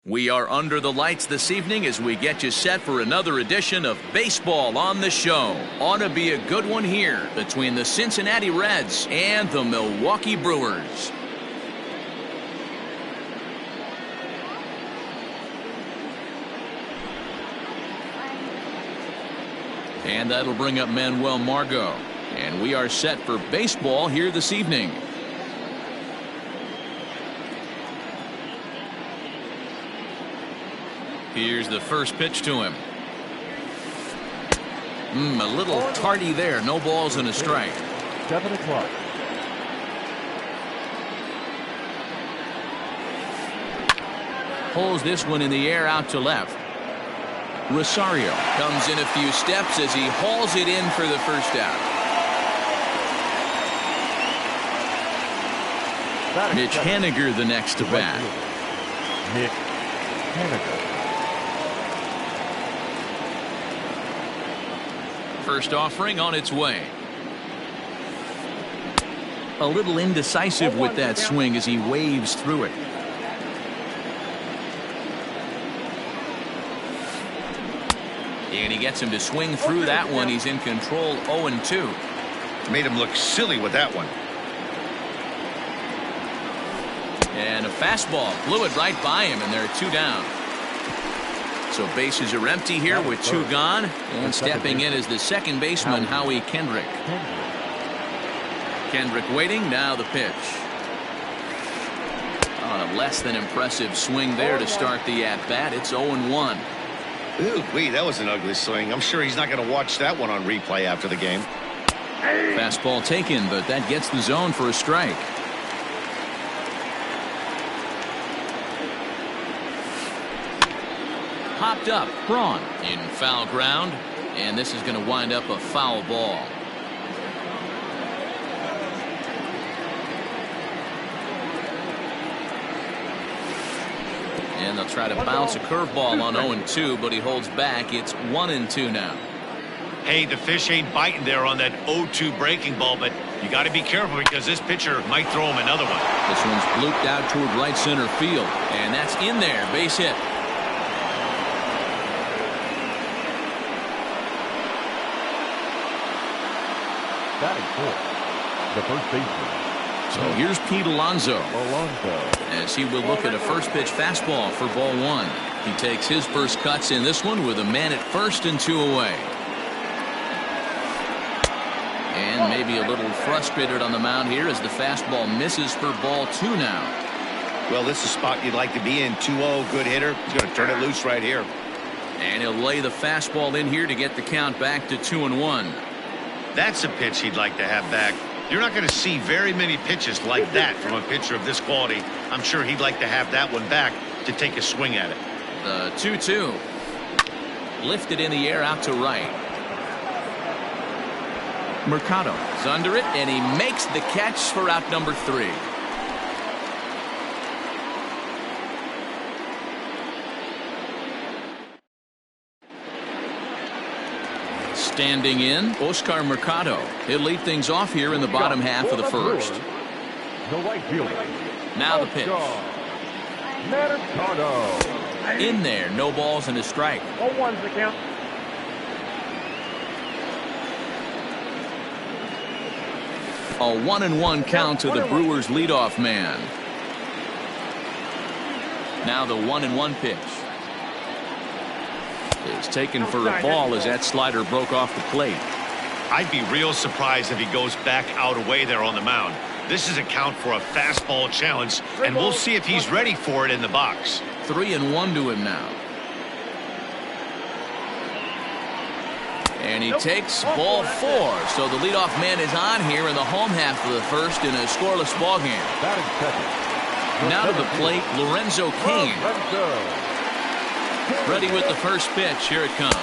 We are under the lights this evening as we get you set for another edition of Baseball on the Show. Ought to be a good one here between the Cincinnati Reds and the Milwaukee Brewers. And that'll bring up Manuel Margot. And we are set for baseball here this evening. Here's the first pitch to him. A little tardy there. No balls and a strike. 7 o'clock. Pulls this one in the air out to left. Rosario comes in a few steps as he hauls it in for the first out. Mitch Haniger the next to bat. Mitch Haniger. First offering on its way. A little indecisive with that swing as he waves through it. And he gets him to swing through that one. He's in control, 0-2. Made him look silly with that one. And a fastball blew it right by him, and there are 2 down. So bases are empty here with 2 gone, and stepping in is the second baseman, Howie Kendrick. Kendrick waiting, now the pitch. On a less than impressive swing there to start the at-bat. It's 0-1. Ooh, that was an ugly swing. I'm sure he's not going to watch that one on replay after the game. Fastball taken, but that gets the zone for a strike. Popped up, Braun in foul ground, and this is going to wind up a foul ball. And they'll try to bounce a curveball on 0-2, but he holds back. It's 1-2 now. Hey, the fish ain't biting there on that 0-2 breaking ball, but you got to be careful because this pitcher might throw him another one. This one's blooped out toward right center field, and that's in there, base hit. Batting fourth, the first baseman. So here's Pete Alonso as he will look at a first pitch fastball for ball 1. He takes his first cuts in this one with a man at first and 2 away. And maybe a little frustrated on the mound here as the fastball misses for ball 2 now. Well, this is a spot you'd like to be in. 2-0, good hitter. He's going to turn it loose right here. And he'll lay the fastball in here to get the count back to 2-1. That's a pitch he'd like to have back. You're not going to see very many pitches like that from a pitcher of this quality. I'm sure he'd like to have that one back to take a swing at it. The 2-2. Lifted in the air out to right. Mercado is under it, and he makes the catch for out number 3. Standing in, Oscar Mercado. He'll lead things off here in the bottom half of the first. The right fielder. Now the pitch. Mercado. In there, no balls and a strike. 0-1's the count. A 1-1 count to the Brewers leadoff man. Now the 1-1 pitch. Is taken for a ball as that slider broke off the plate. I'd be real surprised if he goes back out away there on the mound. This is a count for a fastball challenge, and we'll see if he's ready for it in the box. 3-1 to him now. And he takes ball 4. So the leadoff man is on here in the home half of the first in a scoreless ball game. Now to the plate, Lorenzo Cain. Ready with the first pitch. Here it comes.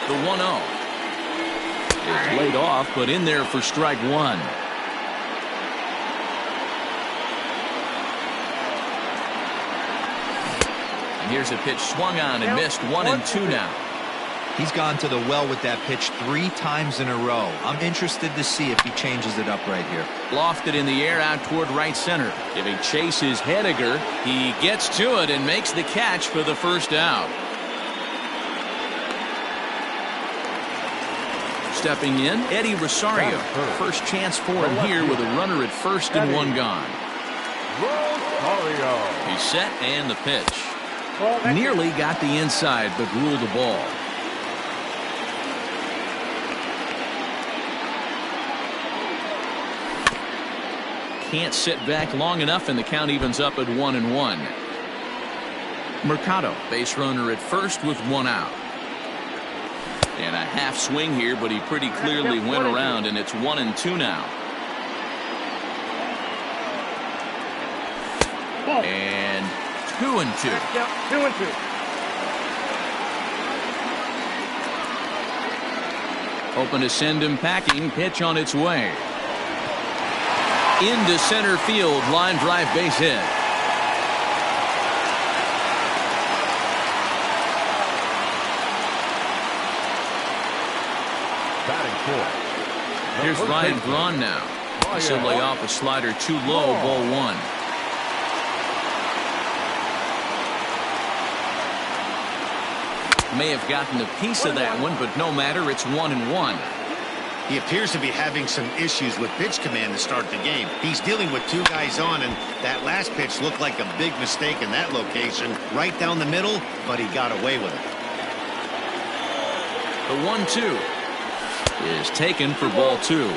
The 1-0 is laid off, but in there for strike 1. And here's a pitch swung on and missed. 1-2 now. He's gone to the well with that pitch 3 times in a row. I'm interested to see if he changes it up right here. Lofted in the air out toward right center. Giving chase is Henniger. He gets to it and makes the catch for the first out. Stepping in, Eddie Rosario. First chance for him here with a runner at first and one gone. Rosario. He's set and the pitch. Nearly got the inside but ruled the ball. Can't sit back long enough and the count evens up at 1-1. Mercado, base runner at first with one out. And a half swing here, but he pretty clearly went around, and it's 1-2 now. And 2-2. 2-2. Open to send him packing. Pitch on its way. Into center field. Line drive base hit. Batting fourth. Here's Ryan Braun now. He'll lay off a slider too low. Ball one. May have gotten a piece of that one, but no matter. It's 1-1. He appears to be having some issues with pitch command to start the game. He's dealing with 2 guys on, and that last pitch looked like a big mistake in that location. Right down the middle, but he got away with it. The 1-2 is taken for ball 2.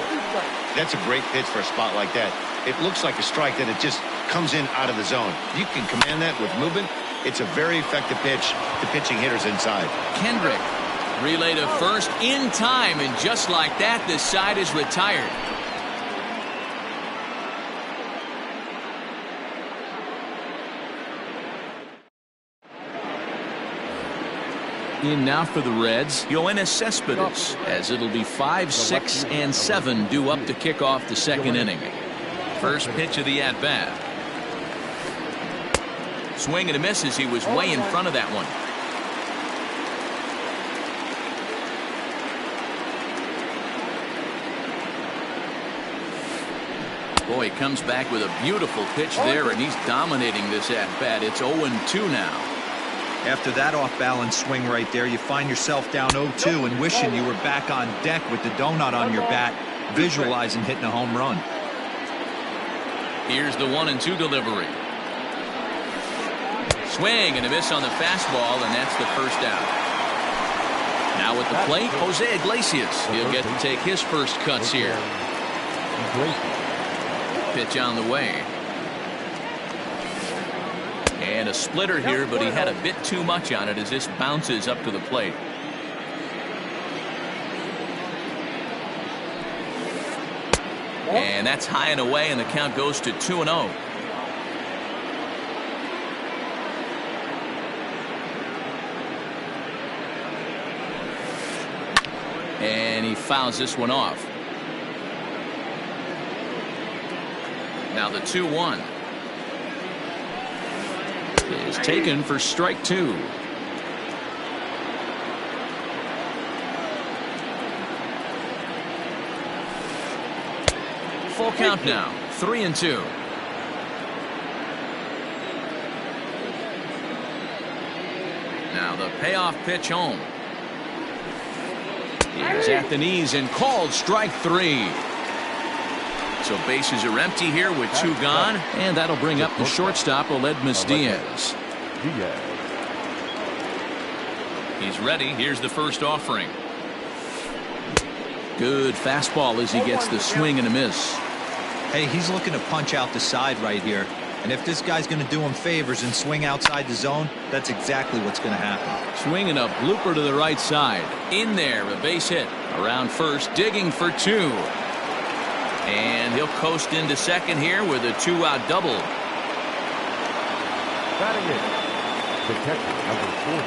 That's a great pitch for a spot like that. It looks like a strike that it just comes in out of the zone. You can command that with movement. It's a very effective pitch to pitching hitters inside. Kendrick. Relay to first in time, and just like that, this side is retired. In now for the Reds, Yoenis Cespedes, as it'll be 5, 6, and 7 due up to kick off the second inning. First pitch of the at-bat. Swing and a miss as he was way in front of that one. Boy, he comes back with a beautiful pitch there, and he's dominating this at-bat. It's 0-2 now. After that off-balance swing right there, you find yourself down 0-2 and wishing you were back on deck with the donut on your bat, visualizing hitting a home run. Here's the 1-2 delivery. Swing and a miss on the fastball, and that's the first out. Now at the plate, Jose Iglesias. He'll get to take his first cuts here. Pitch on the way. And a splitter here, but he had a bit too much on it as this bounces up to the plate. And that's high and away, and the count goes to 2-0. And he fouls this one off. Now the 2-1 is taken for strike 2. Full count now. 3-2. Now the payoff pitch home. He's at the knees and called strike 3. So bases are empty here with 2 gone, and that'll bring up the shortstop, Aledmus Diaz. He's ready. Here's the first offering. Good fastball as he gets the swing and a miss. Hey, he's looking to punch out the side right here. And if this guy's going to do him favors and swing outside the zone, that's exactly what's going to happen. Swinging a blooper to the right side. In there, a base hit. Around first, digging for 2. And he'll coast into second here with a 2-out double. Batting in, the catcher, number 40,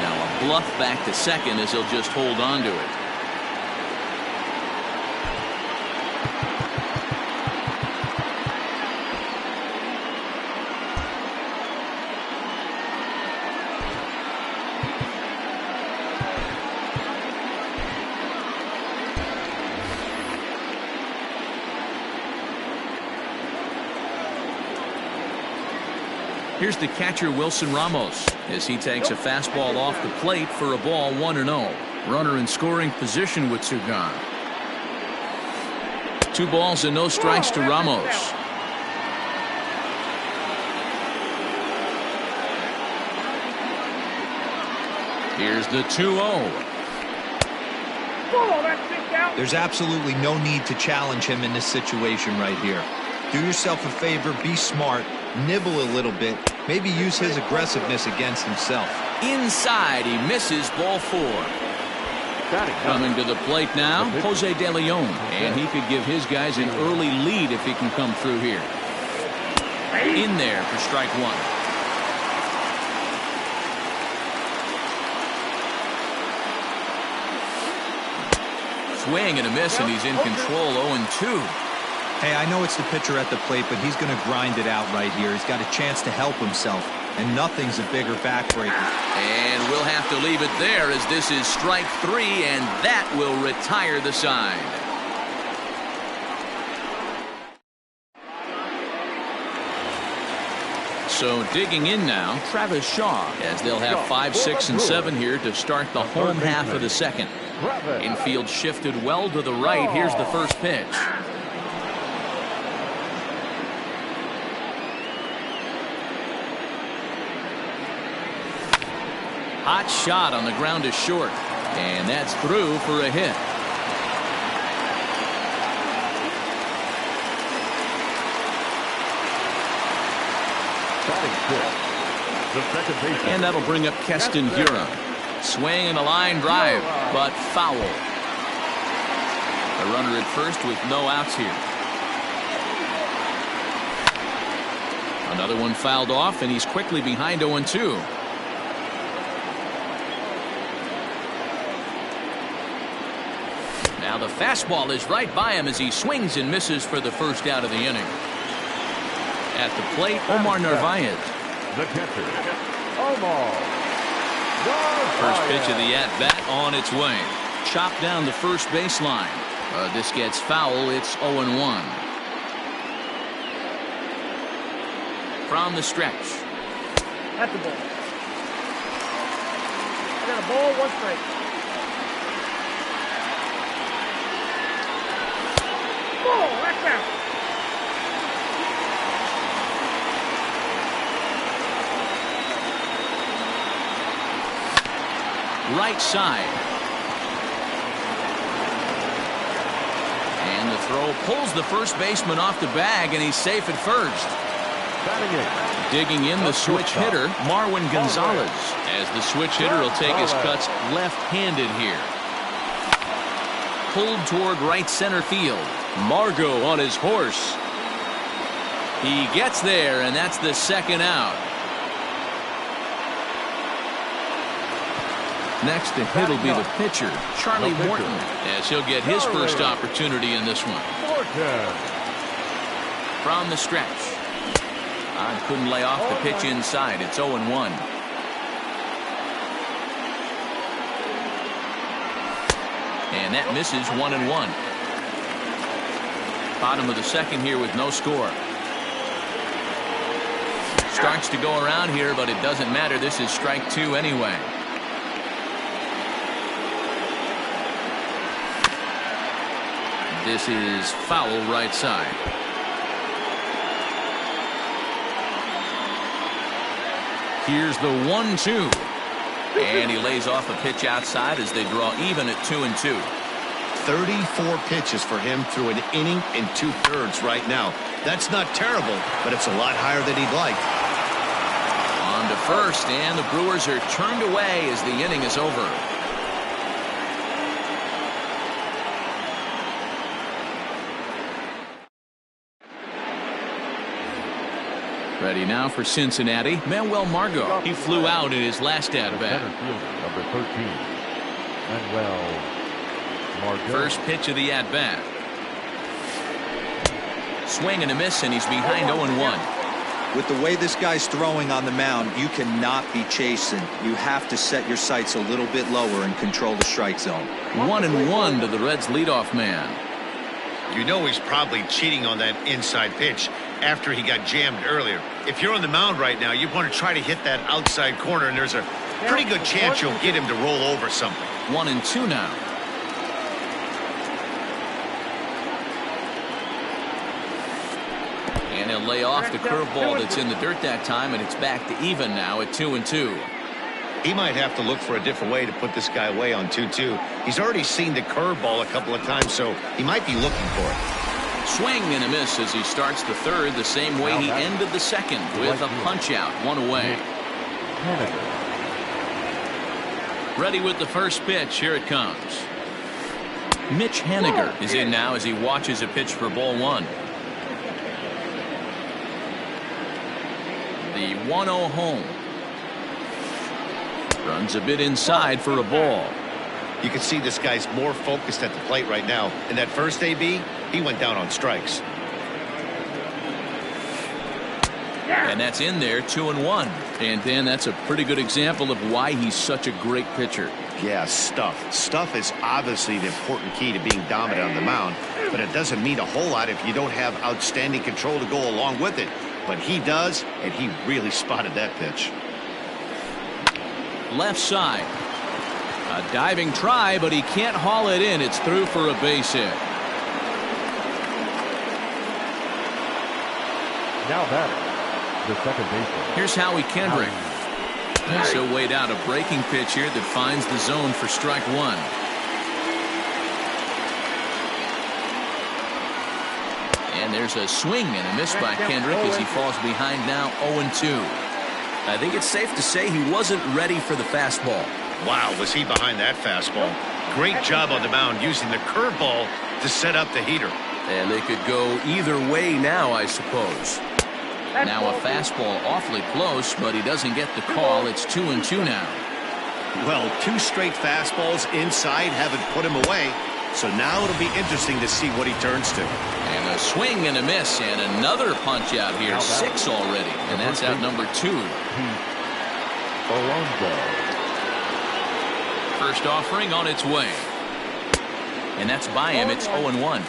Now a bluff back to second as he'll just hold on to it. Here's the catcher, Wilson Ramos, as he takes a fastball off the plate for a ball 1-0. Runner in scoring position with two gone. 2 balls and no strikes to Ramos. Here's the 2-0. There's absolutely no need to challenge him in this situation right here. Do yourself a favor, be smart, nibble a little bit, maybe use his aggressiveness against himself. Inside, he misses, ball 4. Coming to the plate now, Jose De Leon, and he could give his guys an early lead if he can come through here. In there for strike 1. Swing and a miss, and he's in control. 0-2. Hey, I know it's the pitcher at the plate, but he's going to grind it out right here. He's got a chance to help himself, and nothing's a bigger backbreaker. And we'll have to leave it there, as this is strike 3, and that will retire the side. So digging in now, Travis Shaw, as they'll have 5, 6, and 7 here to start the home half of the second. Infield shifted well to the right. Here's the first pitch. Hot shot on the ground is short, and that's through for a hit. And that'll bring up Keston Hiura. Swing and a line drive, but foul. A runner at first with no outs here. Another one fouled off, and he's quickly behind 0-2. Now the fastball is right by him as he swings and misses for the first out of the inning. At the plate, Omar Narvaez. The catcher, Omar. First pitch of the at-bat on its way. Chopped down the first baseline. This gets foul. It's 0-1. From the stretch. At the ball. I got a ball, 1 strike. Ball, that's out. Right side. And the throw pulls the first baseman off the bag, and he's safe at first. Digging in, the switch hitter, Marwin Gonzalez, as the switch hitter will take his cuts left-handed here. Pulled toward right center field. Margot on his horse. He gets there, and that's the second out. Next to hit will be the pitcher, Charlie Morton, as he'll get his first opportunity in this one. From the stretch. Couldn't lay off the pitch inside. It's 0-1. And that misses. 1-1. Bottom of the second here with no score. Starts to go around here, but it doesn't matter. This is strike 2 anyway. This is foul right side. Here's the 1-2. And he lays off a pitch outside as they draw even at 2-2. 34 pitches for him through an inning and 2/3 right now. That's not terrible, but it's a lot higher than he'd like. On to first, and the Brewers are turned away as the inning is over. Ready now for Cincinnati, Manuel Margot. He flew out in his last at-bat. Number 13, Manuel Margot. First pitch of the at-bat. Swing and a miss, and he's behind 0-1. With the way this guy's throwing on the mound, you cannot be chasing. You have to set your sights a little bit lower and control the strike zone. 1-1 to the Reds' leadoff man. You know he's probably cheating on that inside pitch. after he got jammed earlier. If you're on the mound right now, you want to try to hit that outside corner, and there's a pretty good chance you'll get him to roll over something. 1-2 now. And he'll lay off the curveball that's in the dirt that time, and it's back to even now at 2-2. He might have to look for a different way to put this guy away on 2-2. He's already seen the curveball a couple of times, so he might be looking for it. Swing and a miss as he starts the third the same way he ended the second with a punch out, one away. Ready with the first pitch. Here it comes. Mitch Haniger is in now as he watches a pitch for ball one. The 1-0 home. Runs a bit inside for a ball. You can see this guy's more focused at the plate right now. In that first AB, he went down on strikes. And that's in there, 2-1. And Dan, that's a pretty good example of why he's such a great pitcher. Yeah, stuff. Stuff is obviously the important key to being dominant on the mound, but it doesn't mean a whole lot if you don't have outstanding control to go along with it. But he does, and he really spotted that pitch. Left side. A diving try, but he can't haul it in. It's through for a base hit. Now batting, the second baseman. Here's Howie Kendrick. So weighed out a breaking pitch here that finds the zone for strike one. And there's a swing and a miss by Kendrick as he falls behind now 0-2. I think it's safe to say he wasn't ready for the fastball. Wow, was he behind that fastball. Great job on the mound using the curveball to set up the heater. And they could go either way now, I suppose. Now a fastball awfully close, but he doesn't get the call. It's 2-2 now. Well, two straight fastballs inside haven't put him away. So now it'll be interesting to see what he turns to. And a swing and a miss and another punch out here. 6 already. And that's out number 2. First offering on its way. And that's by him. It's 0-1.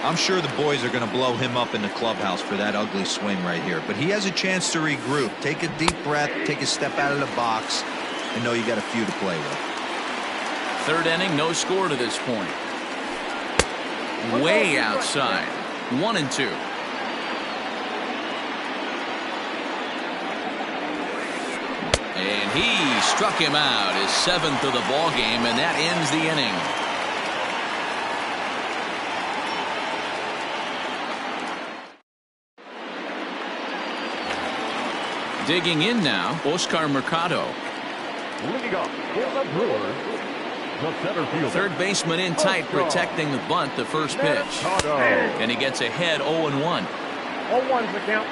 I'm sure the boys are going to blow him up in the clubhouse for that ugly swing right here. But he has a chance to regroup. Take a deep breath. Take a step out of the box. And know you got a few to play with. Third inning, no score to this point. Way outside. 1-2. And he struck him out, his 7th of the ball game, and that ends the inning. Digging in now, Oscar Mercado. Leading up for the Brewers, the center fielder. Third baseman in tight, protecting the bunt, the first pitch. And he gets ahead 0-1. 0-1's the count.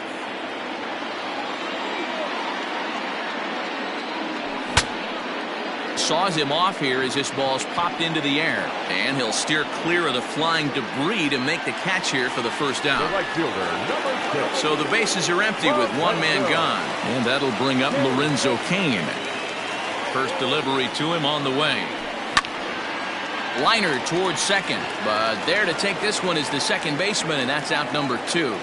Saws him off here as this ball's popped into the air. And he'll steer clear of the flying debris to make the catch here for the first out. The right fielder, number 6. So the bases are empty with one man gone. And that'll bring up Lorenzo Cain. First delivery to him on the way. Liner towards second. But there to take this one is the second baseman, and that's out number 2.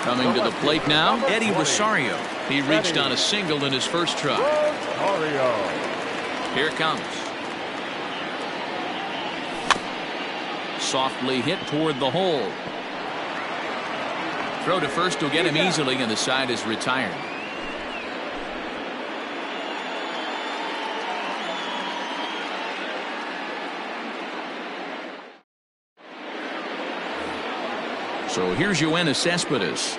Coming to the plate now, Eddie Rosario. He reached on a single in his first try. Here it comes. Softly hit toward the hole. Throw to first will get him easily, and the side is retired. So here's Yoenis Cespedes.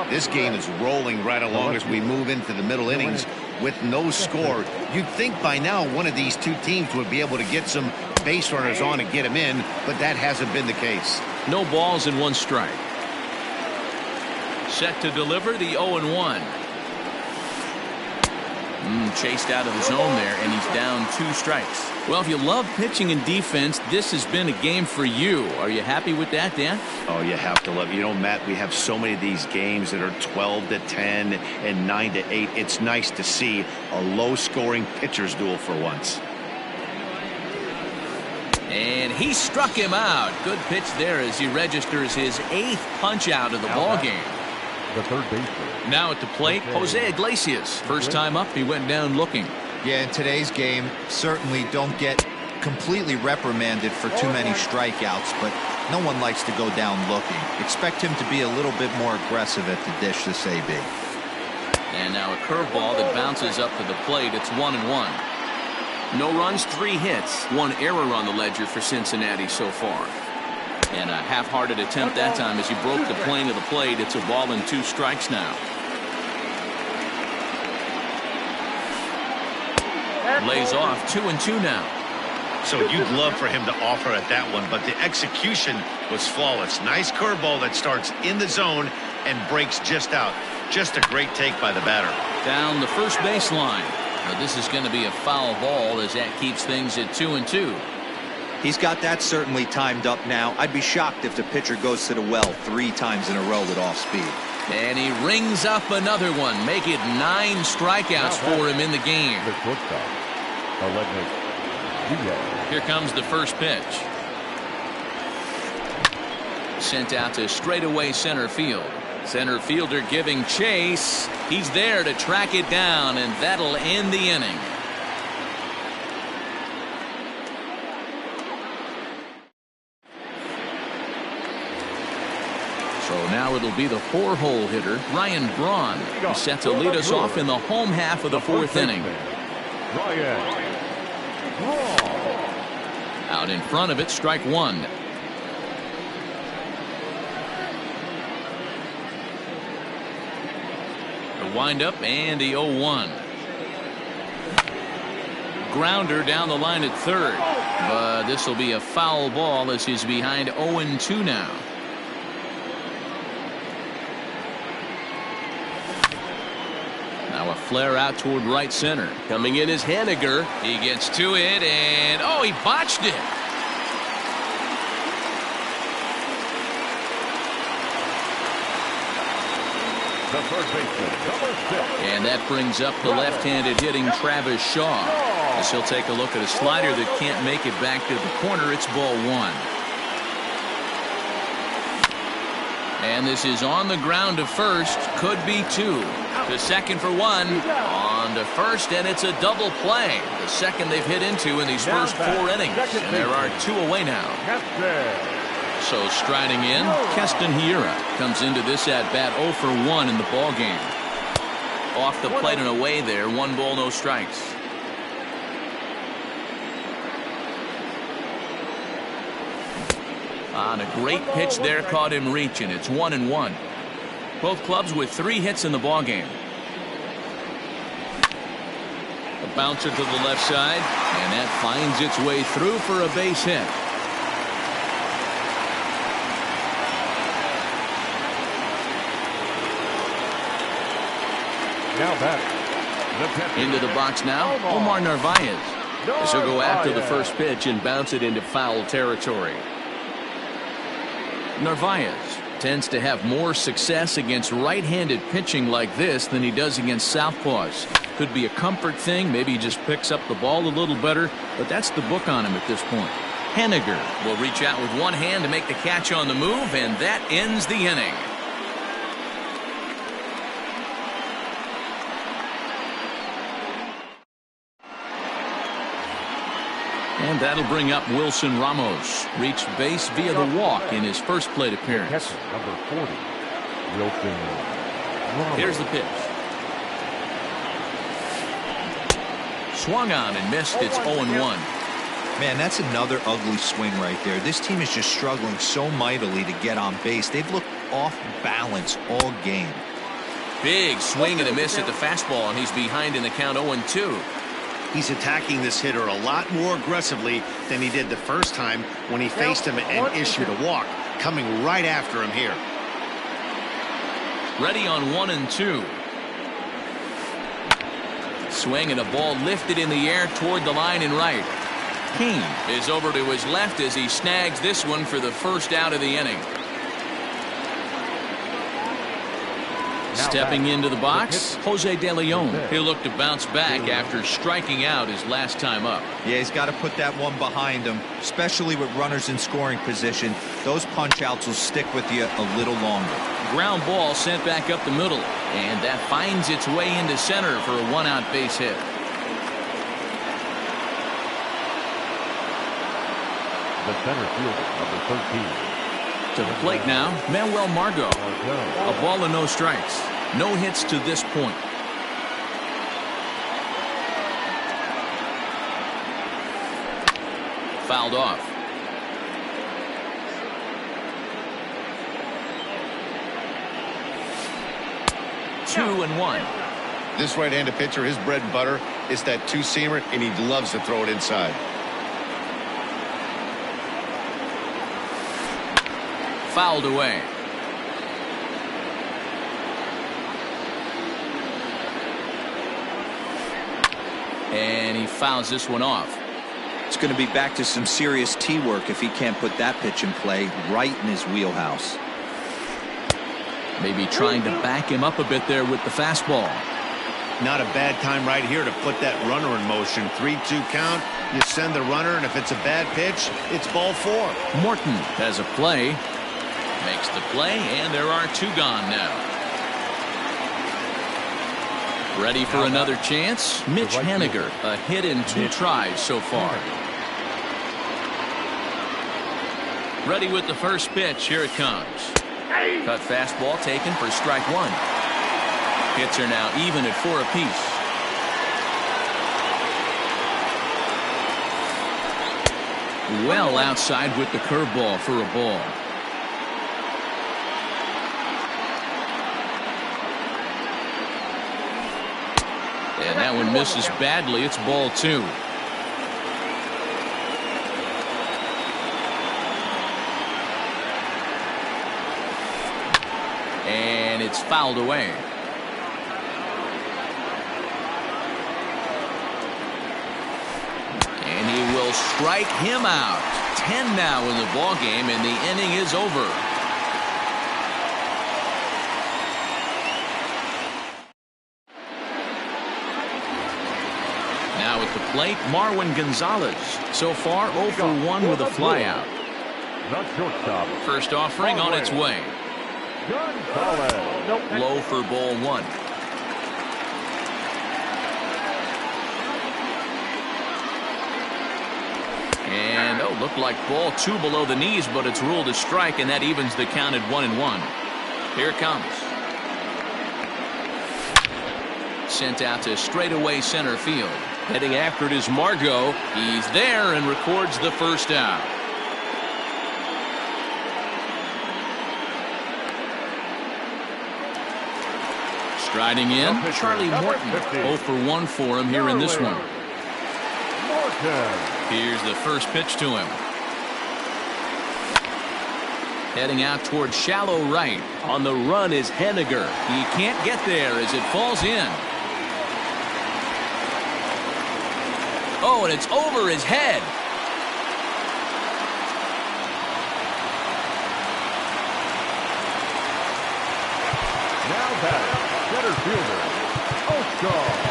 This game is rolling right along as we move into the middle innings with no score. You'd think by now one of these two teams would be able to get some base runners on and get them in, but that hasn't been the case. No balls and 1 strike. Set to deliver the 0-1. Chased out of the zone there, and he's down 2 strikes. Well, if you love pitching and defense, this has been a game for you. Are you happy with that, Dan? Oh, you have to love it. You know, Matt, we have so many of these games that are 12-10 and 9-8. It's nice to see a low-scoring pitcher's duel for once. And he struck him out. Good pitch there as he registers his 8th punch out of the ball game. The third baseman. Now at the plate, Jose Iglesias. First time up, he went down looking. Yeah, in today's game, certainly don't get completely reprimanded for too many strikeouts, but no one likes to go down looking. Expect him to be a little bit more aggressive at the dish this AB. And now a curveball that bounces up to the plate. It's 1-1. No runs, 3 hits, 1 error on the ledger for Cincinnati so far. And a half-hearted attempt that time as he broke the plane of the plate. It's a ball and 2 strikes now. Lays off 2-2 now. So you'd love for him to offer at that one, but the execution was flawless. Nice curveball that starts in the zone and breaks just out. Just a great take by the batter. Down the first baseline. Now this is going to be a foul ball as that keeps things at 2-2. He's got that certainly timed up now. I'd be shocked if the pitcher goes to the well 3 times in a row with off speed. And he rings up another one. Make it 9 strikeouts for him in the game. The shortstop. Here comes the first pitch. Sent out to straightaway center field. Center fielder giving chase. He's there to track it down, and that'll end the inning. So now it'll be the 4-hole hitter, Ryan Braun, who's set to lead us off in the home half of the 4th inning. Out in front of it, strike 1. The windup and the 0-1. Grounder down the line at third, but this will be a foul ball as he's behind 0-2 now. Now a flare out toward right center. Coming in is Haniger. He gets to it, and oh, he botched it. The third baseman, number 6. And that brings up the left-handed hitting Travis Shaw. As he'll take a look at a slider that can't make it back to the corner. It's ball 1. And this is on the ground to first. Could be 2. To second for 1. On to first, and it's a double play. The second they've hit into in these first 4 innings. And there are 2 away now. So striding in, Keston Hiura comes into this at-bat 0 for 1 in the ball game. Off the plate and away there, 1 ball, no strikes. On a great pitch there, caught him reaching. It's 1-1. Both clubs with 3 hits in the ball game. A bouncer to the left side, and that finds its way through for a base hit. Now back. Into the box now, Omar Narvaez. This will go after the first pitch and bounce it into foul territory. Narvaez tends to have more success against right-handed pitching like this than he does against southpaws. Could be a comfort thing. Maybe he just picks up the ball a little better, but that's the book on him at this point. Haniger will reach out with one hand to make the catch on the move, and that ends the inning. And that'll bring up Wilson Ramos. Reached base via the walk in his first plate appearance. Number 40, Wilson Ramos. Here's the pitch. Swung on and missed. It's 0-1. Man, that's another ugly swing right there. This team is just struggling so mightily to get on base. They've looked off balance all game. Big swing and a miss at the fastball, and he's behind in the count 0-2. He's attacking this hitter a lot more aggressively than he did the first time when he faced him and issued a walk. Coming right after him here. Ready on 1-2. Swing and a ball lifted in the air toward the line and right. Kane is over to his left as he snags this one for the first out of the inning. Stepping into the box, Jose De Leon. He'll look to bounce back after striking out his last time up. Yeah, he's got to put that one behind him, especially with runners in scoring position. Those punch-outs will stick with you a little longer. Ground ball sent back up the middle, and that finds its way into center for a one-out base hit. The center fielder, number 13. To the plate now, Manuel Margot. A ball and no strikes. No hits to this point. Fouled off. Two and one. This right-handed pitcher, his bread and butter is that two-seamer, and he loves to throw it inside. Fouled away. And he fouls this one off. It's going to be back to some serious tee work if he can't put that pitch in play right in his wheelhouse. Maybe trying to back him up a bit there with the fastball. Not a bad time right here to put that runner in motion. 3-2 count. You send the runner, and if it's a bad pitch, it's ball 4. Morton has a play. Makes the play, and there are 2 gone now. Ready for another chance? Mitch Haniger, a hit in 2 tries so far. Ready with the first pitch. Here it comes. Cut fastball taken for strike 1. Hits are now even at 4 apiece. Well outside with the curveball for a ball. And that one misses badly. It's ball 2. And it's fouled away. And he will strike him out. 10 now in the ball game, and the inning is over. Now at the plate, Marwin Gonzalez. So far 0 for 1 with a flyout. The shortstop. First offering on its way. Gonzalez. Low for ball 1. And looked like ball 2 below the knees, but it's ruled a strike, and that evens the count at 1-1. Here it comes. Sent out to straightaway center field. Heading after it is Margot. He's there and records the first out. Striding in, Charlie Morton. 0 for 1 for him here in this one. Here's the first pitch to him. Heading out towards shallow right. On the run is Haniger. He can't get there as it falls in. Oh, and it's over his head. Now back, center fielder, Oscar.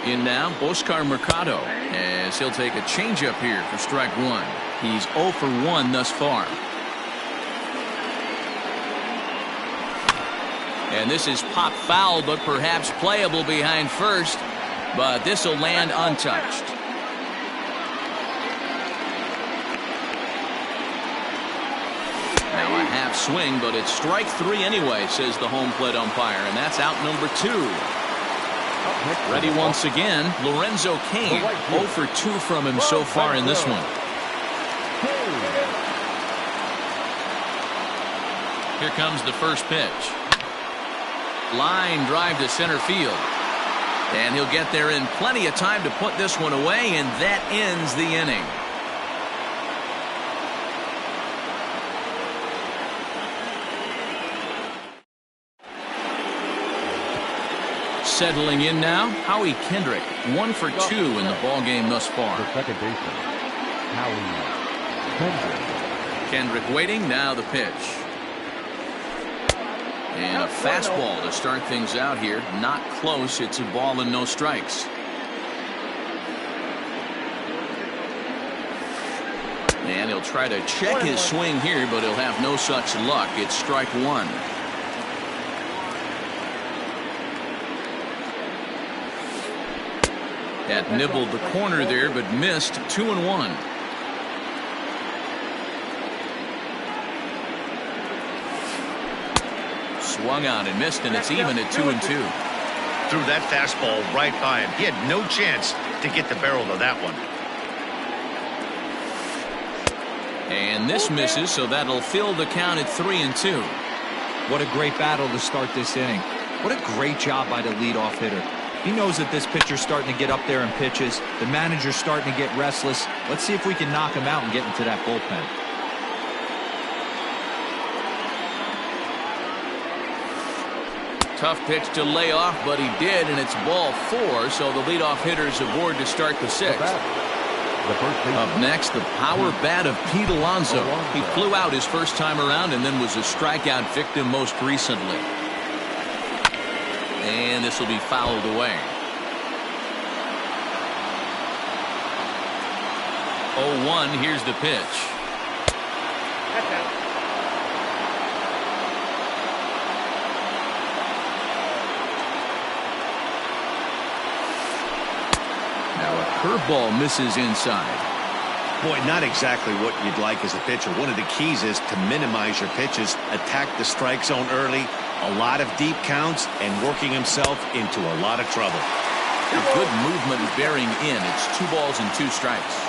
In now, Oscar Mercado, as he'll take a changeup here for strike 1. He's 0 for 1 thus far. And this is pop foul, but perhaps playable behind first. But this will land untouched. Now a half swing, but it's strike 3 anyway, says the home plate umpire, and that's out number 2. Ready once again, Lorenzo Cain. 0 for 2 from him so far in this one. Here comes the first pitch. Line drive to center field. And he'll get there in plenty of time to put this one away, and that ends the inning. Settling in now, Howie Kendrick, 1 for 2 in the ball game thus far. The second baseman, Howie Kendrick. Kendrick waiting, now the pitch. And a fastball to start things out here. Not close, it's a ball and no strikes. And he'll try to check his swing here, but he'll have no such luck. It's strike 1. That nibbled the corner there, but missed. 2-1. Swung on and missed, and it's even at 2-2. Threw that fastball right by him. He had no chance to get the barrel of that one. And this misses, so that'll fill the count at 3-2. What a great battle to start this inning. What a great job by the leadoff hitter. He knows that this pitcher's starting to get up there in pitches. The manager's starting to get restless. Let's see if we can knock him out and get into that bullpen. Tough pitch to lay off, but he did, and it's ball 4, so the leadoff hitter's aboard to start the 6th. Up next, the power bat of Pete Alonso. He flew out his first time around and then was a strikeout victim most recently. And this will be fouled away. 0-1, here's the pitch. That's out. Now a curveball misses inside. Boy, not exactly what you'd like as a pitcher. One of the keys is to minimize your pitches, attack the strike zone early, a lot of deep counts, and working himself into a lot of trouble. Good movement bearing in. It's 2 balls and 2 strikes.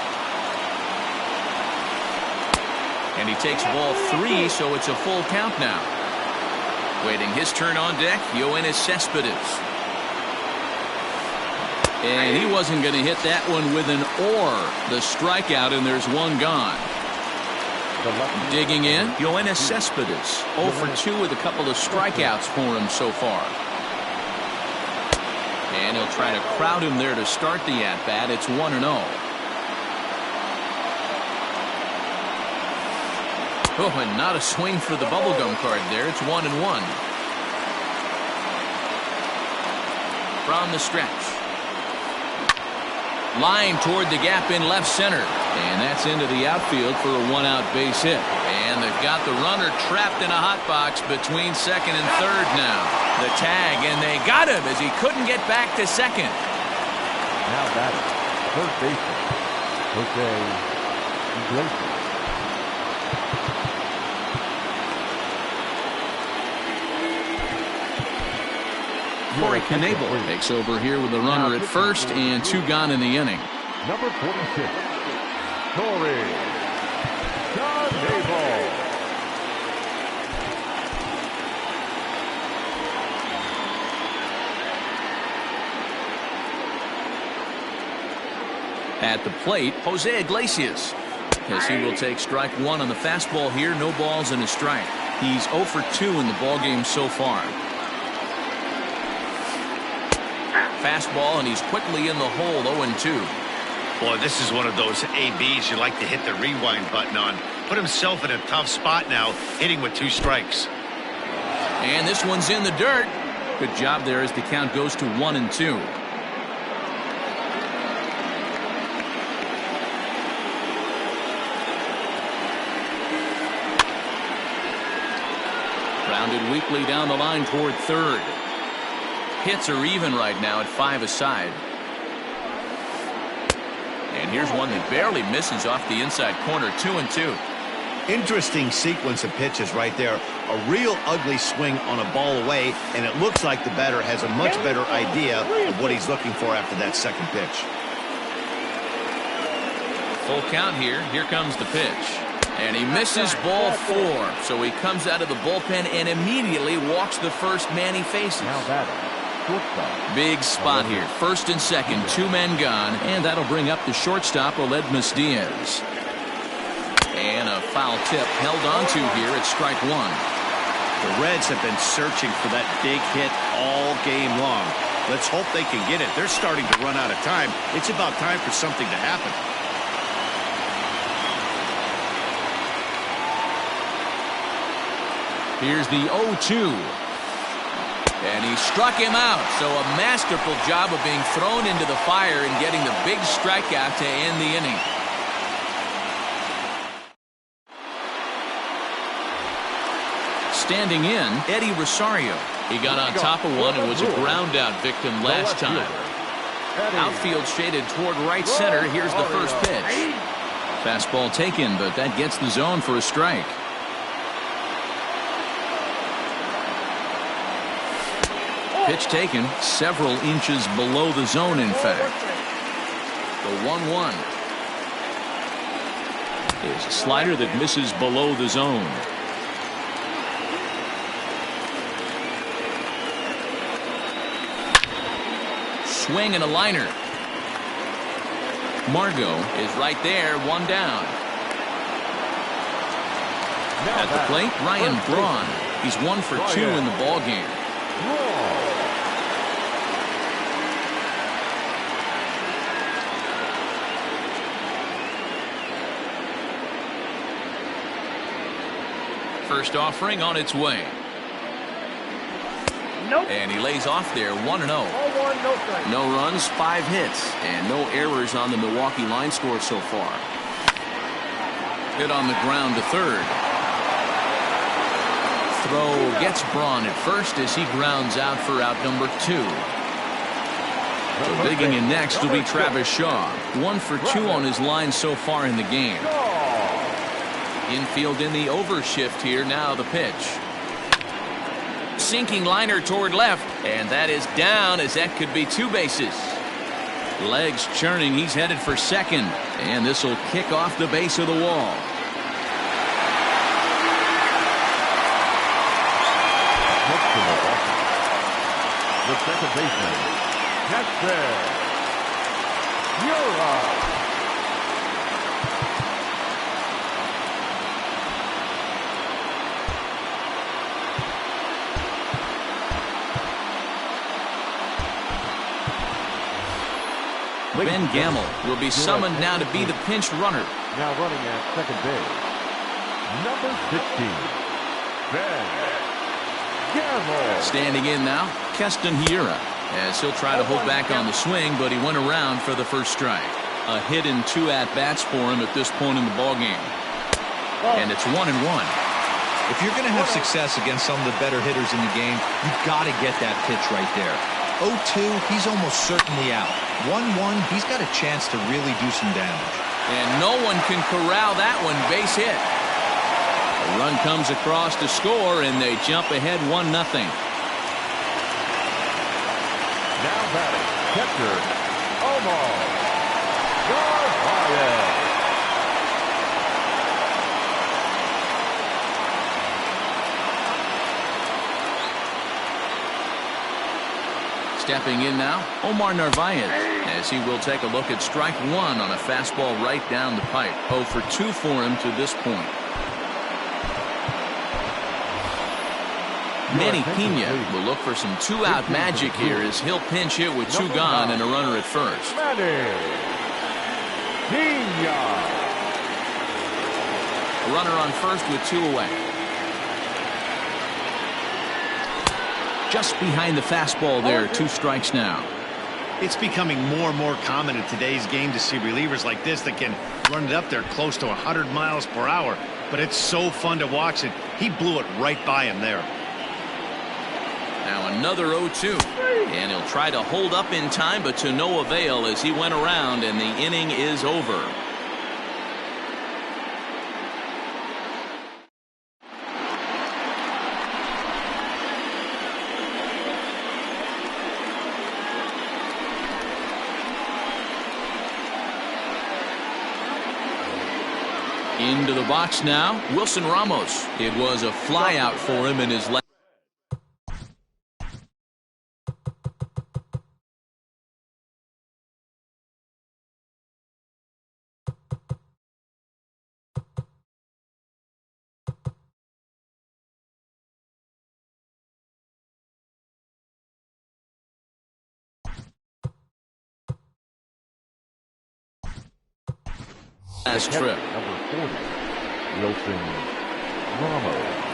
And he takes ball 3, so it's a full count now. Waiting his turn on deck, Yoenis Cespedes. And he wasn't going to hit that one with an or. The strikeout, and there's 1 gone. Digging in, Yoenis Cespedes. 0 for 2 with a couple of strikeouts for him so far. And he'll try to crowd him there to start the at-bat. It's 1-0. Oh, and not a swing for the bubblegum card there. It's 1-1. From the stretch. Line toward the gap in left center. And that's into the outfield for a 1-out base hit. And they've got the runner trapped in a hot box between second and third now. The tag, and they got him as he couldn't get back to second. Now batting, first baseman, Jose Iglesias. Corey Knebel takes over here with the runner at first and 2 gone in the inning. Number 46, Corey Knebel. At the plate, Jose Iglesias, as he will take strike 1 on the fastball here. No balls and a strike. He's 0 for 2 in the ballgame so far. Fastball, and he's quickly in the hole. 0-2. Boy, this is one of those ABs you like to hit the rewind button on. Put himself in a tough spot now, hitting with 2 strikes. And this one's in the dirt. Good job there as the count goes to 1-2. Grounded weakly down the line toward third. Hits are even right now at 5 aside. And here's one that barely misses off the inside corner. 2-2. Interesting sequence of pitches right there. A real ugly swing on a ball away, and it looks like the batter has a much better idea of what he's looking for after that second pitch. Full count here. Here comes the pitch. And he misses ball 4. So he comes out of the bullpen and immediately walks the first man he faces. Now batting, shortstop. Big spot here. First and second, two men gone, and that'll bring up the shortstop, Oledmus Diaz. And a foul tip held onto here at strike one. The Reds have been searching for that big hit all game long. Let's hope they can get it. They're starting to run out of time. It's about time for something to happen. Here's the 0-2. And he struck him out. So a masterful job of being thrown into the fire and getting the big strikeout to end the inning. Standing in, Eddie Rosario. He got on top of one and was a ground out victim last time. Outfield shaded toward right center. Here's the first pitch. Fastball taken, but that gets the zone for a strike. Pitch taken several inches below the zone, in fact. The 1-1 is a slider that misses below the zone. Swing and a liner. Margot is right there, one down. At the plate, Ryan Braun. He's 1 for 2 in the ball game. First offering on its way. Nope. And he lays off there, 1-0. No runs, 5 hits, and no errors on the Milwaukee line score so far. Hit on the ground to third. Throw gets Braun at first as he grounds out for out number 2. So digging in next will be Travis Shaw. 1 for 2 on his line so far in the game. Infield in the overshift here. Now the pitch. Sinking liner toward left, and that is down as that could be 2 bases. Legs churning. He's headed for second, and this will kick off the base of the wall. The second baseman, KSL AuRa. Ben Gamble will be summoned now to be the pinch runner. Now running at second base, number 16, Ben Gamble. Standing in now, Keston Hiura, as he'll try to hold back on the swing, but he went around for the first strike. A hit and 2 at-bats for him at this point in the ballgame. And it's 1-1. If you're going to have success against some of the better hitters in the game, you've got to get that pitch right there. 0-2, he's almost certainly out. 1-1, he's got a chance to really do some damage. And no one can corral that one. Base hit. A run comes across to score, and they jump ahead 1-0. Now batting, catcher, Omar Narvaez. Stepping in now, Omar Narvaez, as he will take a look at strike 1 on a fastball right down the pipe. 0 for 2 for him to this point. Manny Pena will look for some 2-out magic here as he'll pinch hit with 2 gone and a runner at first. Manny Pena. A runner on first with 2 away. Just behind the fastball there, 2 strikes now. It's becoming more and more common in today's game to see relievers like this that can run it up there close to 100 miles per hour. But it's so fun to watch it. He blew it right by him there. Now another 0-2. And he'll try to hold up in time, but to no avail as he went around, and the inning is over. Into the box now, Wilson Ramos. It was a fly out for him in his last. last trip. Number 40, Wilson Ramos.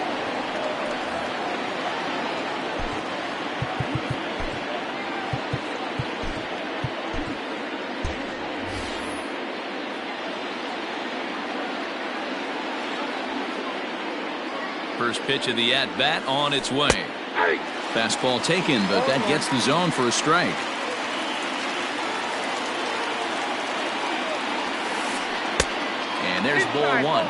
First pitch of the at-bat on its way. Fastball taken, but that gets the zone for a strike. And there's ball one.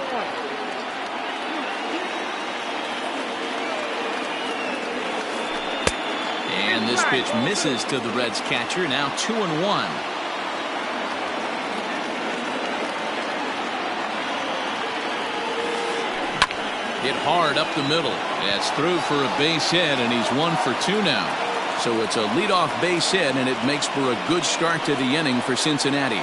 And this pitch misses to the Reds catcher. Now 2-1. Hit hard up the middle. That's through for a base hit, and he's 1 for 2 now. So it's a leadoff base hit, and it makes for a good start to the inning for Cincinnati.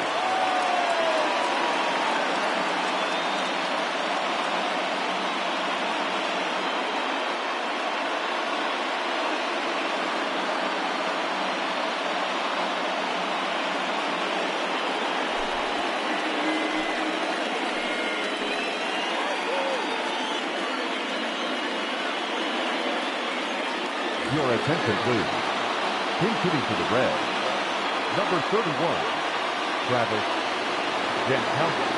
Your attention, please. Pinch hitting for the Reds. Number 31, Travis Jankowski.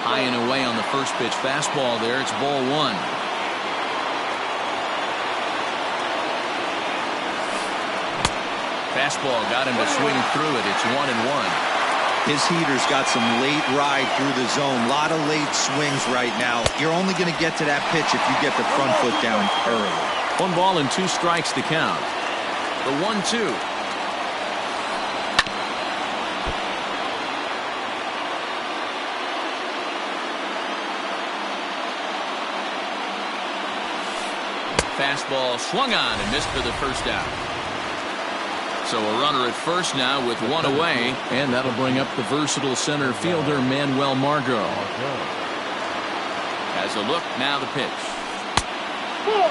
High and away on the first pitch fastball there. It's ball one. Fastball got him to swing through it. It's 1-1. His heater's got some late ride through the zone. A lot of late swings right now. You're only going to get to that pitch if you get the front foot down early. 1 ball and 2 strikes to count. The 1-2. Fastball swung on and missed for the first out. So a runner at first now with 1 away, and that'll bring up the versatile center fielder Manuel Margot. Has a look, now the pitch.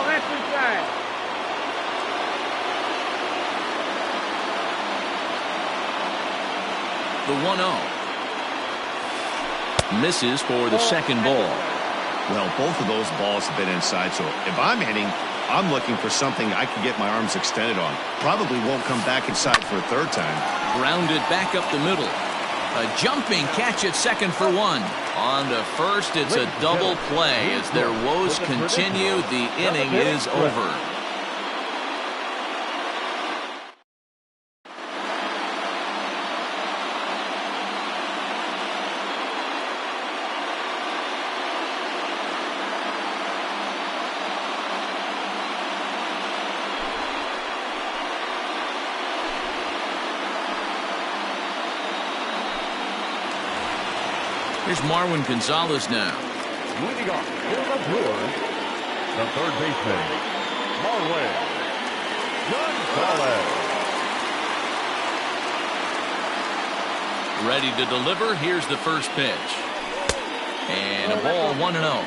That's inside. The 1-0. Misses for the second ball. Well, both of those balls have been inside, so if I'm hitting, I'm looking for something I can get my arms extended on. Probably won't come back inside for a third time. Grounded back up the middle. A jumping catch at second for 1. On to first, it's a double play. As their woes continue, the inning is over. Here's Marwin Gonzalez now. Leading off for the Brewers, the third baseman, Marwin Gonzalez. Ready to deliver. Here's the first pitch. And a ball 1-0.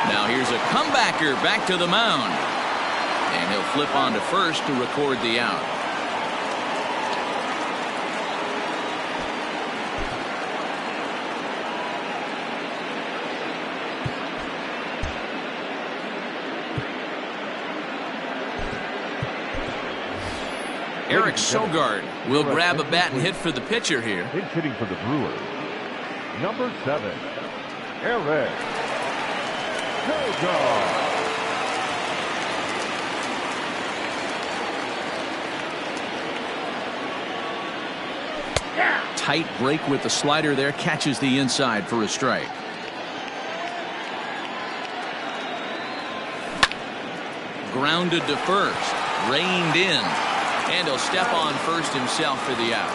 Now here's a comebacker back to the mound. And he'll flip on to first to record the out. Eric Sogard will grab a bat and hit for the pitcher here. Pinch hitting for the Brewers, number 7, Eric Sogard. Tight break with the slider there, catches the inside for a strike. Grounded to first, reined in, and he'll step on first himself for the out.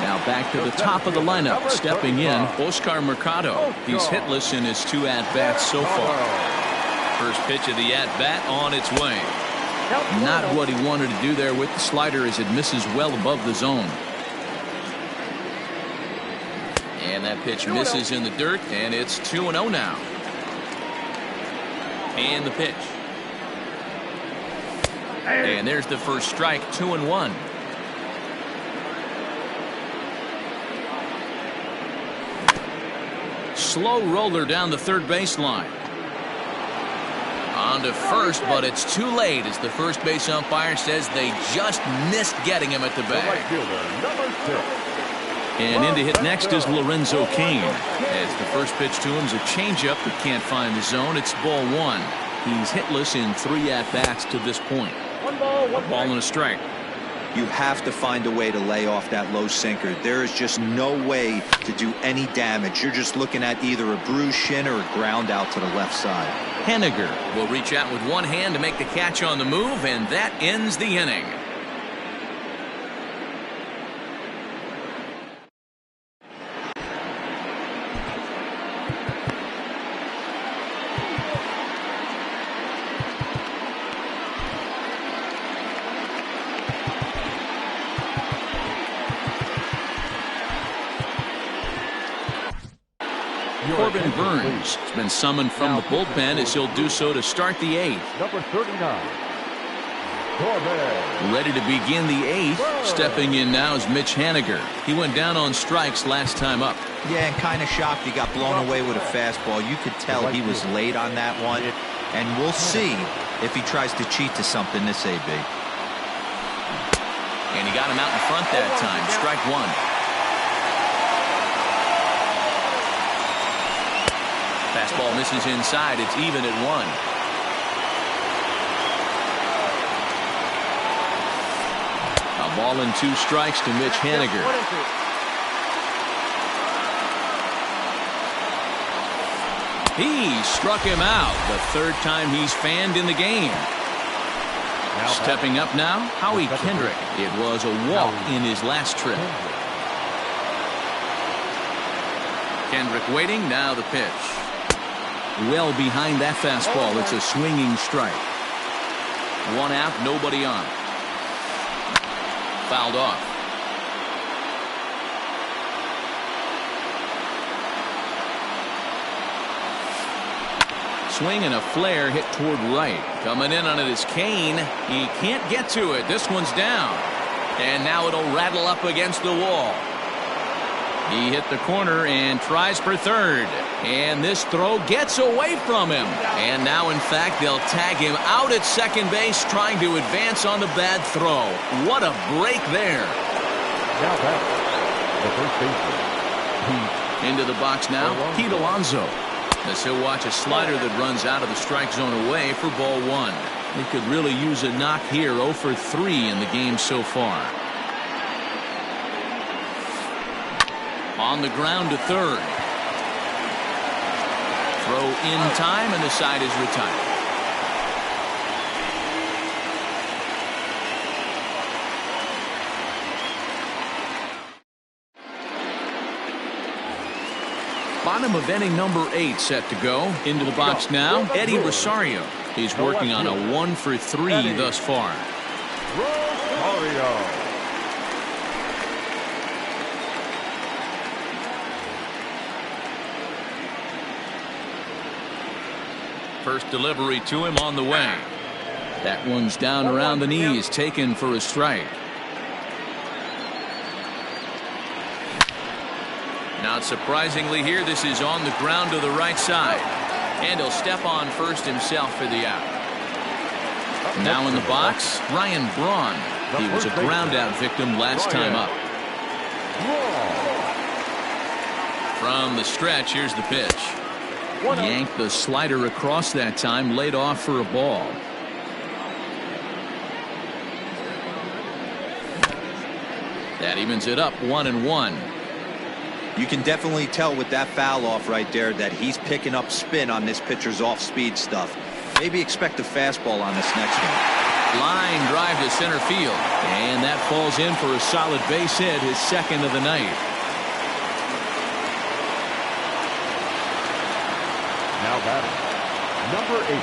Now back to the top of the lineup, stepping in, Oscar Mercado. He's hitless in his 2 at-bats so far. First pitch of the at-bat on its way. Not what he wanted to do there with the slider as it misses well above the zone. And that pitch misses in the dirt, and it's 2-0 now. And the pitch. And there's the first strike, 2-1. Slow roller down the third baseline. On to first, but it's too late as the first base umpire says they just missed getting him at the bag. And in to hit next is Lorenzo Cain. As the first pitch to him is a changeup that can't find the zone. It's ball one. He's hitless in 3 at-bats to this point. One ball and a strike. You have to find a way to lay off that low sinker. There is just no way to do any damage. You're just looking at either a bruised shin or a ground out to the left side. Henniger will reach out with one hand to make the catch on the move, and that ends the inning. Corbin Burns has been summoned from the bullpen as he'll do so to start the 8th. Number 39, Corbin. Ready to begin the 8th. Stepping in now is Mitch Haniger. He went down on strikes last time up. Yeah, and kind of shocked he got blown away with a fastball. You could tell he was late on that one. And we'll see if he tries to cheat to something this AB. And he got him out in front that time. Strike one. Fastball misses inside. It's even at 1. A ball and 2 strikes to Mitch Haniger. He struck him out. The 3rd time he's fanned in the game. Stepping up now, Howie Kendrick. It was a walk in his last trip. Kendrick waiting. Now the pitch. Well behind that fastball. It's a swinging strike. 1 out, nobody on. Fouled off. Swing and a flare hit toward right. Coming in on it is Cain. He can't get to it. This one's down. And now it'll rattle up against the wall. He hit the corner and tries for third. And this throw gets away from him. And now, in fact, they'll tag him out at second base, trying to advance on the bad throw. What a break there. Now back, the first baseman. Into the box now, Pete Alonso. As he'll watch a slider that runs out of the strike zone away for ball 1. He could really use a knock here. 0 for 3 in the game so far. On the ground to third. Throw in time, and the side is retired. Bottom of inning number 8 set to go. Into the box now, Eddie Rosario. He's working on a 1 for 3 thus far. Rosario. First delivery to him on the way. That one's down around the knees, taken for a strike. Not surprisingly here, this is on the ground to the right side. And he'll step on first himself for the out. Now in the box, Ryan Braun. He was a ground out victim last time up. From the stretch, here's the pitch. Yanked the slider across that time, laid off for a ball. That evens it up 1-1. You can definitely tell with that foul off right there that he's picking up spin on this pitcher's off-speed stuff. Maybe expect a fastball on this next one. Line drive to center field. And that falls in for a solid base hit, his 2nd of the night. Now batting, number 8.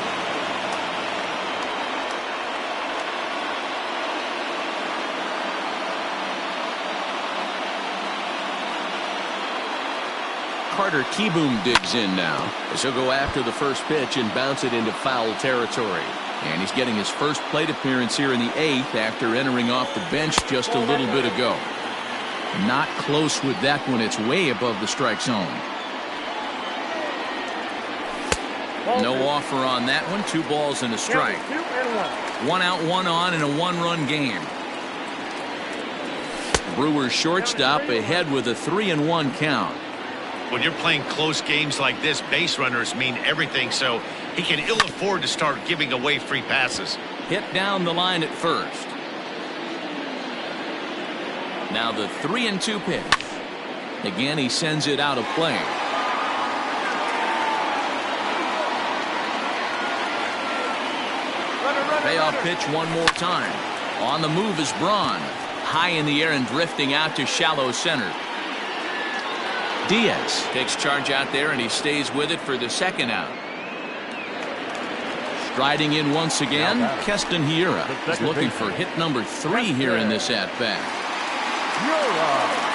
Carter Keyboom digs in now as he'll go after the first pitch and bounce it into foul territory. And he's getting his first plate appearance here in the 8th after entering off the bench just a little bit ago. Not close with that one. It's way above the strike zone. No offer on that one. 2 balls and a strike. 1 out, 1 on in a 1-run game. Brewers shortstop ahead with a 3-1 count. When you're playing close games like this, base runners mean everything, so he can ill afford to start giving away free passes. Hit down the line at first. Now the 3-2 pitch. Again, he sends it out of play. Payoff pitch one more time. On the move is Braun. High in the air and drifting out to shallow center. Diaz takes charge out there, and he stays with it for the 2nd out. Striding in once again, Keston Hiura is looking for hit number 3 here in this at-bat.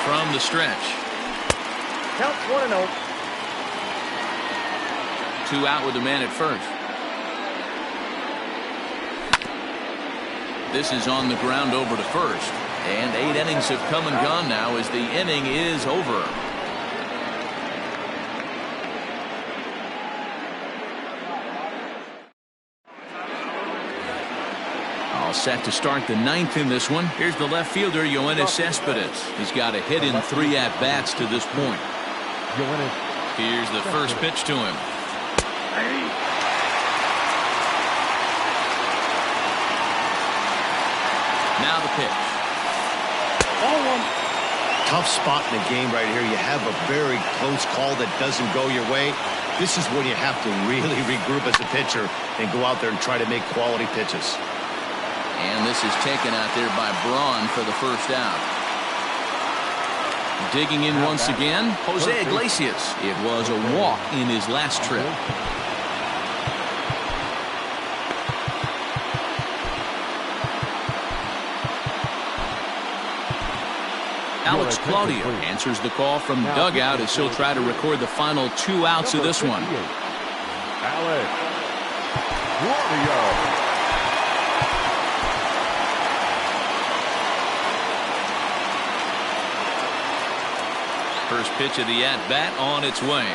From the stretch. Count 1-0. 2 out with the man at first. This is on the ground over to first. And 8 innings have come and gone now as the inning is over. All set to start the 9th in this one. Here's the left fielder, Yoenis Cespedes. He's got a hit in 3 at-bats to this point. Here's the first pitch to him. Now the pitch. Tough spot in the game right here. You have a very close call that doesn't go your way. This is when you have to really regroup as a pitcher and go out there and try to make quality pitches. And this is taken out there by Braun for the first out. Digging in once again, Jose Iglesias. It was a walk in his last trip. Alex Claudio answers the call from the dugout as he'll try to record the final 2 outs of this one. Alex Claudio. First pitch of the at-bat on its way.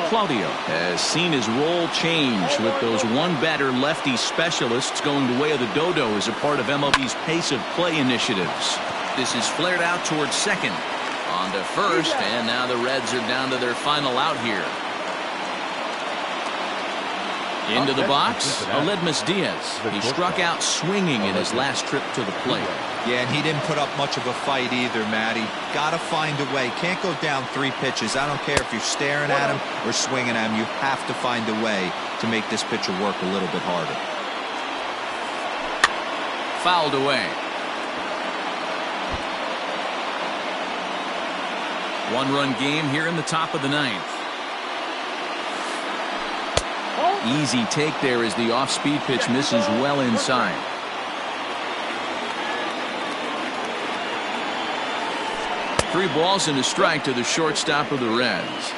Claudio has seen his role change with those one-batter lefty specialists going the way of the dodo as a part of MLB's pace of play initiatives. This is flared out towards second. On to first, and now the Reds are down to their final out here. Into the box, Aledmus Diaz. He struck out swinging in his last trip to the plate. Yeah, and he didn't put up much of a fight either, Matty. Gotta find a way. Can't go down 3 pitches. I don't care if you're staring at him or swinging at him. You have to find a way to make this pitcher work a little bit harder. Fouled away. 1-run game here in the top of the 9th. Easy take there as the off-speed pitch misses well inside. Three balls and a strike to the shortstop of the Reds.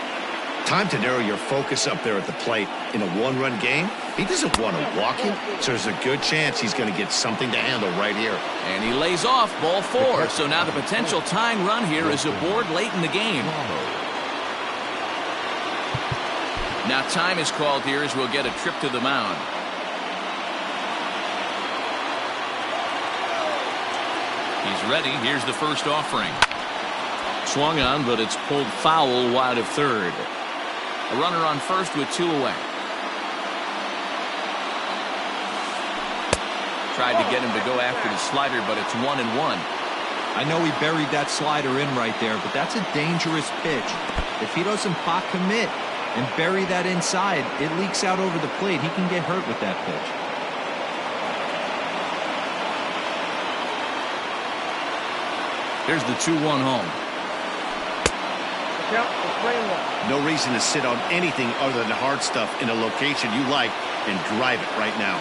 Time to narrow your focus up there at the plate. In a 1-run game, he doesn't want to walk you, so there's a good chance he's going to get something to handle right here. And he lays off ball 4. So now the potential tying run here is aboard late in the game. Now time is called here as we'll get a trip to the mound. He's ready. Here's the first offering. Swung on, but it's pulled foul wide of third. A runner on first with 2 away. Tried to get him to go after the slider, but it's 1-1. I know he buried that slider in right there, but that's a dangerous pitch. If he doesn't pot commit and bury that inside, it leaks out over the plate. He can get hurt with that pitch. Here's the 2-1 home. No reason to sit on anything other than hard stuff in a location you like and drive it right now.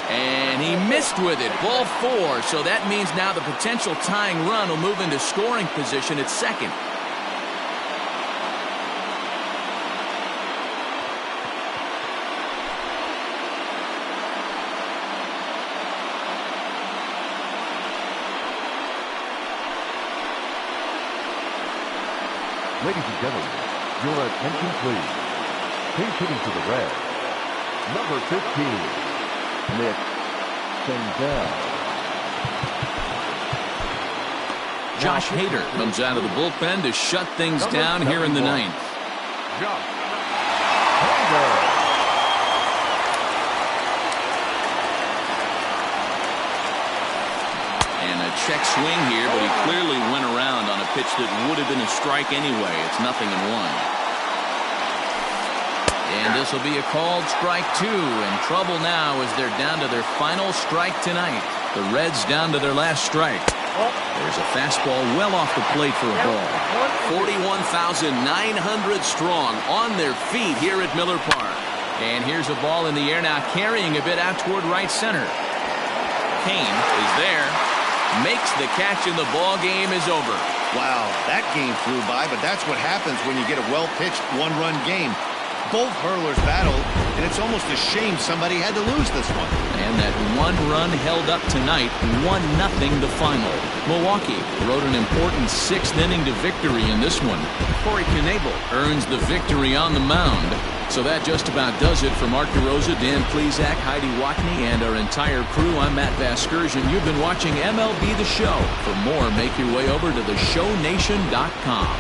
And he missed with it. Ball 4. So that means now the potential tying run will move into scoring position at second. Ladies and gentlemen, your attention please. Pink hitting to the red. Number 15, Nick Sendell. Josh Hader comes out of the bullpen to shut things down here in the ninth. Josh Hader. And a check swing here, but he clearly went around on a pitch that would have been a strike anyway. It's 0-1. And this will be a called strike 2. In trouble now as they're down to their final strike tonight. The Reds down to their last strike. There's a fastball well off the plate for a ball. 41,900 strong on their feet here at Miller Park. And here's a ball in the air now, carrying a bit out toward right center. Kane is there, makes the catch, and the ball game is over. Wow, that game flew by, but that's what happens when you get a well-pitched one-run game. Both hurlers battled, and it's almost a shame somebody had to lose this one. And that one run held up tonight, 1-0 the final. Milwaukee wrote an important 6th inning to victory in this one. Corey Knebel earns the victory on the mound. So that just about does it for Mark DeRosa, Dan Plesac, Heidi Watney, and our entire crew. I'm Matt Vasgersian. You've been watching MLB The Show. For more, make your way over to theshownation.com.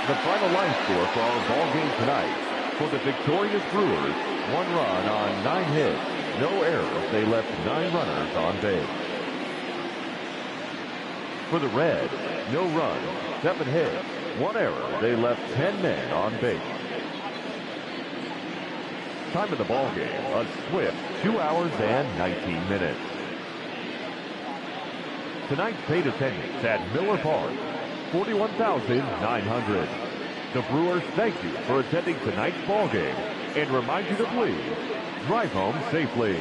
The final line score for our ball game tonight. For the victorious Brewers, 1 run on 9 hits, no errors. They left 9 runners on base. For the Reds, no runs, 7 hits, 1 error. They left 10 men on base. Time of the ball game, a swift 2 hours and 19 minutes. Tonight's paid attendance at Miller Park, 41,900. The Brewers thank you for attending tonight's ball game and remind you to please drive home safely.